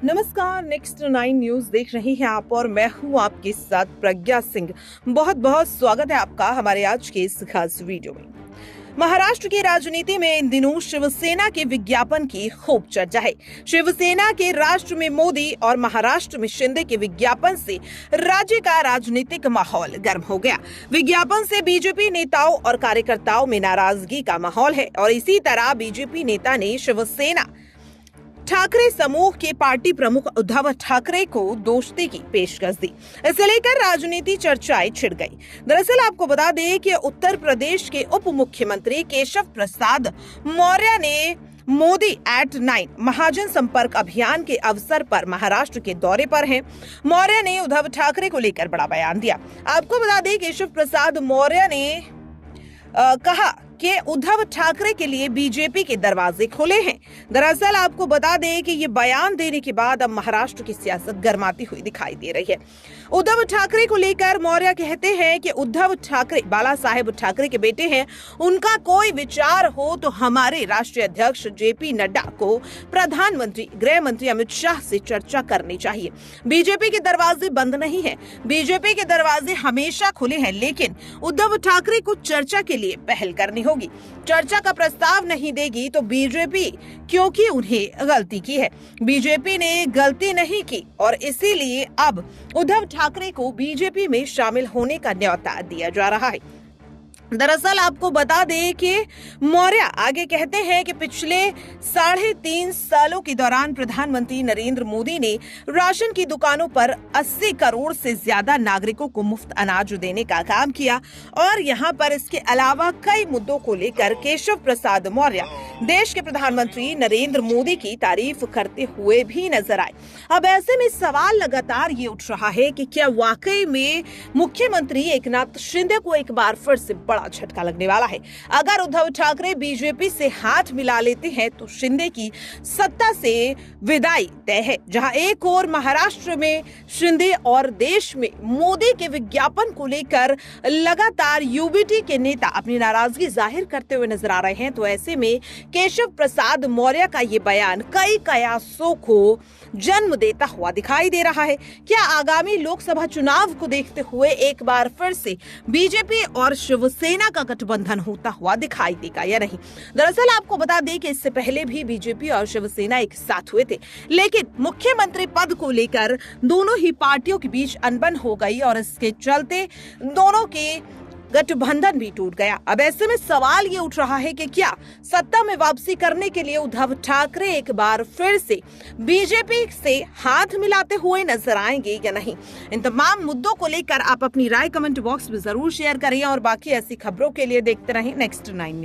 नमस्कार, next 9 news देख रही हैं आप और मैं हूं आपके साथ प्रज्ञा सिंह। बहुत बहुत स्वागत है आपका हमारे आज के इस खास वीडियो में। महाराष्ट्र की राजनीति में इन दिनों शिवसेना के विज्ञापन की खूब चर्चा है। शिवसेना के राष्ट्र में मोदी और महाराष्ट्र में शिंदे के विज्ञापन से राज्य का राजनीतिक माहौल गर्म हो गया। विज्ञापन से बीजेपी नेताओं और कार्यकर्ताओं में नाराजगी का माहौल है और इसी तरह बीजेपी नेता ने शिवसेना ठाकरे समूह के पार्टी प्रमुख उद्धव ठाकरे को दोस्ती की पेशकश दी। इसे लेकर राजनीति चर्चाएं छिड़ गई। दरअसल आपको बता दें कि उत्तर प्रदेश के उप मुख्यमंत्री केशव प्रसाद मौर्य ने मोदी एट 9 महाजन संपर्क अभियान के अवसर पर महाराष्ट्र के दौरे पर हैं। मौर्य ने उद्धव ठाकरे को लेकर बड़ा बयान दिया। आपको बता दें केशव प्रसाद मौर्य ने कहा कि उद्धव ठाकरे के लिए बीजेपी के दरवाजे खुले हैं। दरअसल आपको बता दें कि ये बयान देने के बाद अब महाराष्ट्र की सियासत गर्माती हुई दिखाई दे रही है। उद्धव ठाकरे को लेकर मौर्य कहते हैं कि उद्धव ठाकरे बाला साहेब ठाकरे के बेटे हैं। उनका कोई विचार हो तो हमारे राष्ट्रीय अध्यक्ष जेपी नड्डा को प्रधानमंत्री गृह मंत्री अमित शाह से चर्चा करनी चाहिए। बीजेपी के दरवाजे बंद नहीं है, बीजेपी के दरवाजे हमेशा खुले हैं, लेकिन उद्धव ठाकरे को चर्चा के लिए पहल करनी होगी। चर्चा का प्रस्ताव नहीं देगी तो बीजेपी, क्योंकि उन्हें गलती की है। बीजेपी ने गलती नहीं की और इसीलिए अब उद्धव ठाकरे को बीजेपी में शामिल होने का न्योता दिया जा रहा है। दरअसल आपको बता दें कि मौर्य आगे कहते हैं कि पिछले 3.5 सालों के दौरान प्रधानमंत्री नरेंद्र मोदी ने राशन की दुकानों पर 80 करोड़ से ज्यादा नागरिकों को मुफ्त अनाज देने का काम किया और यहां पर इसके अलावा कई मुद्दों को लेकर केशव प्रसाद मौर्य देश के प्रधानमंत्री नरेंद्र मोदी की तारीफ करते हुए भी नजर आए। अब ऐसे में सवाल लगातार ये उठ रहा है कि क्या वाकई में मुख्यमंत्री एकनाथ शिंदे को एक बार फिर से बड़ा झटका लगने वाला है। अगर उद्धव ठाकरे बीजेपी से हाथ मिला लेते हैं तो शिंदे की सत्ता से विदाई तय है। जहां एक और महाराष्ट्र में शिंदे और देश में मोदी के विज्ञापन को लेकर लगातार यूबीटी के नेता अपनी नाराजगी जाहिर करते हुए नजर आ रहे हैं, तो ऐसे में केशव प्रसाद मौर्य का ये बयान कई कयासों को जन्म देता हुआ दिखाई दे रहा है। क्या आगामी लोकसभा चुनाव को देखते हुए एक बार फिर से बीजेपी और शिवसेना का गठबंधन होता हुआ दिखाई देगा या नहीं? दरअसल आपको बता दें कि इससे पहले भी बीजेपी और शिवसेना एक साथ हुए थे, लेकिन मुख्यमंत्री पद को लेकर दोनों ही पार्टियों के बीच अनबन हो गई और इसके चलते दोनों के गठबंधन भी टूट गया। अब ऐसे में सवाल ये उठ रहा है कि क्या सत्ता में वापसी करने के लिए उद्धव ठाकरे एक बार फिर से बीजेपी से हाथ मिलाते हुए नजर आएंगे या नहीं? इन तमाम मुद्दों को लेकर आप अपनी राय कमेंट बॉक्स में जरूर शेयर करें और बाकी ऐसी खबरों के लिए देखते रहें नेक्स्ट 9 न्यूज।